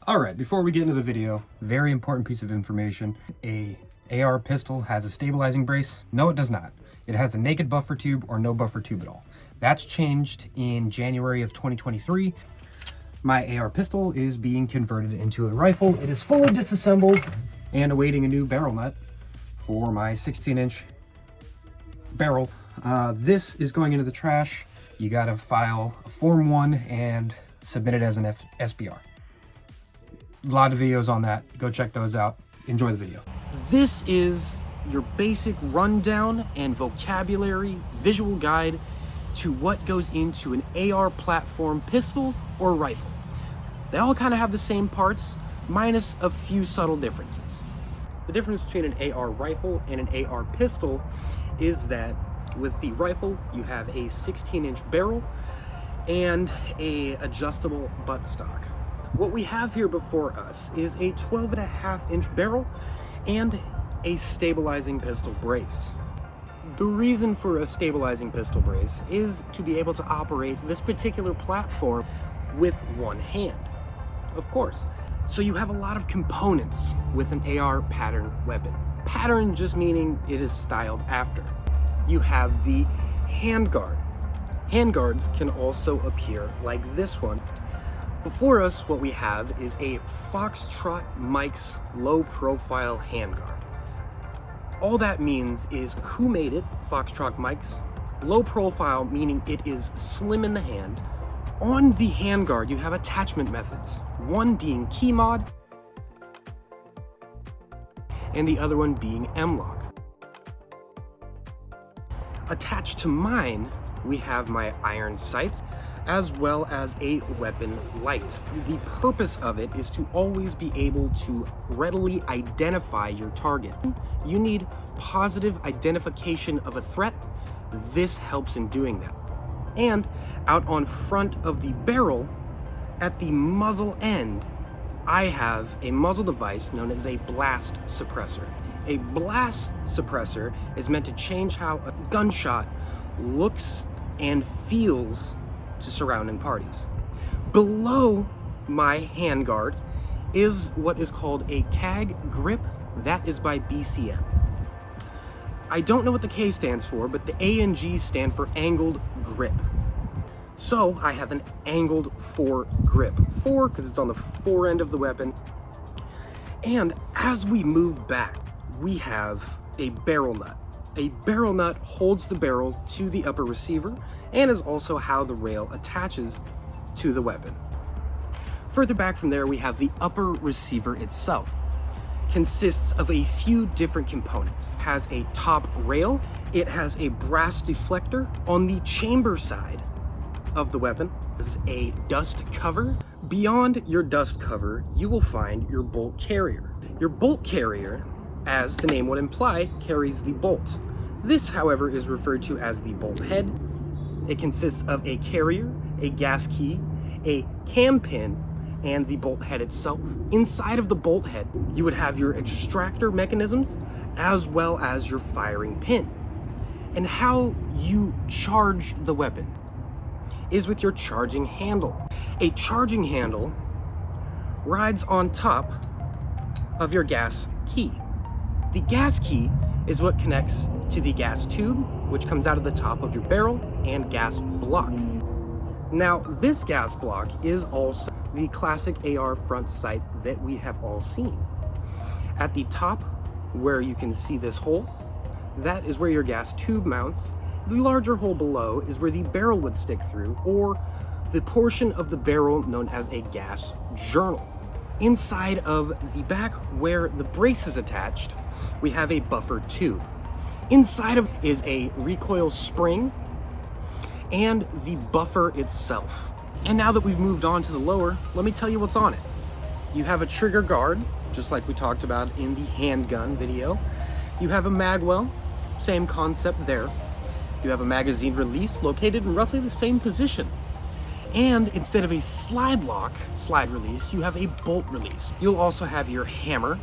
All right, before we get into the video, very important piece of information. A AR pistol has a stabilizing brace. No, it does not. It has a naked buffer tube or no buffer tube at all. That's changed in January of 2023. My AR pistol is being converted into a rifle. It is fully disassembled and awaiting a new barrel nut for my 16-inch barrel. This is going into the trash. You gotta file a Form 1 and submit it as an SBR. A lot of videos on that. Go check those out. Enjoy the video. This is your basic rundown and vocabulary visual guide to what goes into an AR platform pistol or rifle. They all kind of have the same parts, minus a few subtle differences. The difference between an AR rifle and an AR pistol is that with the rifle, you have a 16-inch barrel and a adjustable buttstock. What we have here before us is a 12.5-inch barrel and a stabilizing pistol brace. The reason for a stabilizing pistol brace is to be able to operate this particular platform with one hand, of course. So you have a lot of components with an AR pattern weapon. Pattern just meaning it is styled after. You have the handguard. Handguards can also appear like this one. Before us, what we have is a Foxtrot Mike's low-profile handguard. All that means is who made it, Foxtrot Mike's. Low profile meaning it is slim in the hand. On the handguard, you have attachment methods, one being key mod and the other one being M-lock. Attached to mine, we have my iron sights, as well as a weapon light. The purpose of it is to always be able to readily identify your target. You need positive identification of a threat. This helps in doing that. And out on front of the barrel, at the muzzle end, I have a muzzle device known as a blast suppressor. A blast suppressor is meant to change how a gunshot looks and feels to surrounding parties. Below my handguard is what is called a CAG grip. That is by BCM. I don't know what the K stands for, but the A and G stand for angled grip. So I have an angled fore grip. Fore because it's on the fore end of the weapon. And as we move back, we have a barrel nut. A barrel nut holds the barrel to the upper receiver and is also how the rail attaches to the weapon. Further back from there, we have the upper receiver itself. Consists of a few different components. It has a top rail, it has a brass deflector. On the chamber side of the weapon is a dust cover. Beyond your dust cover, you will find your bolt carrier. Your bolt carrier, as the name would imply, carries the bolt. This, however, is referred to as the bolt head. It consists of a carrier, a gas key, a cam pin, and the bolt head itself. Inside of the bolt head, you would have your extractor mechanisms as well as your firing pin. And how you charge the weapon is with your charging handle. A charging handle rides on top of your gas key. The gas key is what connects to the gas tube, which comes out of the top of your barrel, and gas block. Now, this gas block is also the classic AR front sight that we have all seen. At the top, where you can see this hole, that is where your gas tube mounts. The larger hole below is where the barrel would stick through, or the portion of the barrel known as a gas journal. Inside of the back, where the brace is attached, we have a buffer tube. Inside of it is a recoil spring and the buffer itself. And now that we've moved on to the lower, let me tell you what's on it. You have a trigger guard, just like we talked about in the handgun video. You have a magwell, same concept there. You have a magazine release located in roughly the same position. And instead of a slide release, you have a bolt release. You'll also have your hammer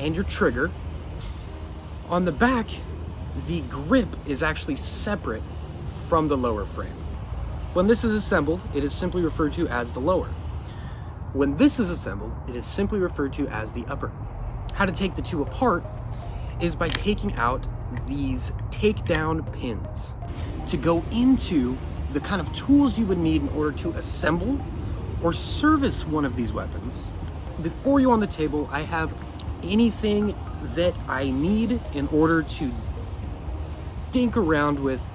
and your trigger. On the back, the grip is actually separate from the lower frame. When this is assembled, it is simply referred to as the lower. When this is assembled, it is simply referred to as the upper. How to take the two apart is by taking out these takedown pins to go into the kind of tools you would need in order to assemble or service one of these weapons. Before you on the table, I have anything that I need in order to dink around with.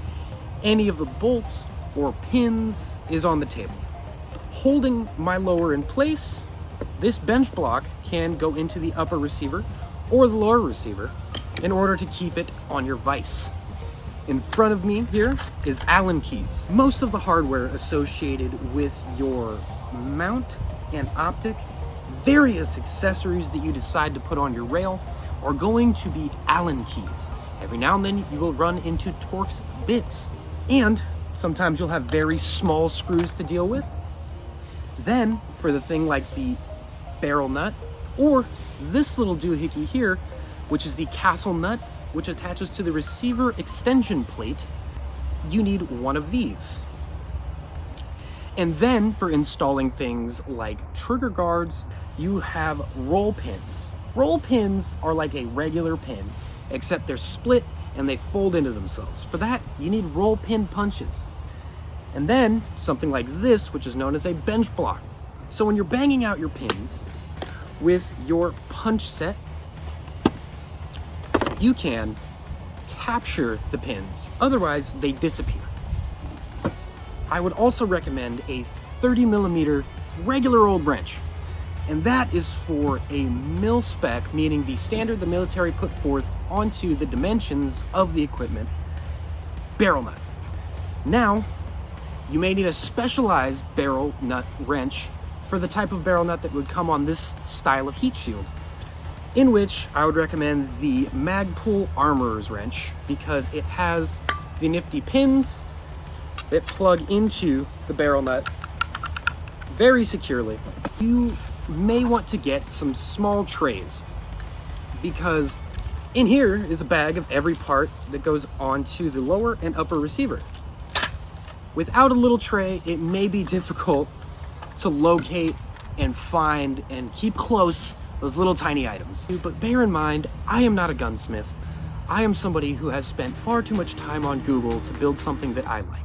Any of the bolts or pins is on the table. Holding my lower in place, this bench block can go into the upper receiver or the lower receiver in order to keep it on your vise. In front of me here is Allen keys. Most of the hardware associated with your mount and optic, various accessories that you decide to put on your rail, are going to be Allen keys. Every now and then you will run into Torx bits, and sometimes you'll have very small screws to deal with. Then, for the thing like the barrel nut, or this little doohickey here, which is the castle nut, which attaches to the receiver extension plate, you need one of these. And then for installing things like trigger guards, you have roll pins. Roll pins are like a regular pin, except they're split and they fold into themselves. For that, you need roll pin punches. And then something like this, which is known as a bench block. So when you're banging out your pins with your punch set, you can capture the pins. Otherwise, they disappear. I would also recommend a 30mm regular old wrench. And that is for a mil spec, meaning the standard the military put forth onto the dimensions of the equipment, barrel nut. Now, you may need a specialized barrel nut wrench for the type of barrel nut that would come on this style of heat shield, in which I would recommend the Magpul Armorer's wrench because it has the nifty pins that plug into the barrel nut very securely. You may want to get some small trays because in here is a bag of every part that goes onto the lower and upper receiver. Without a little tray, it may be difficult to locate and find and keep close those little tiny items. But bear in mind, I am not a gunsmith. I am somebody who has spent far too much time on Google to build something that I like.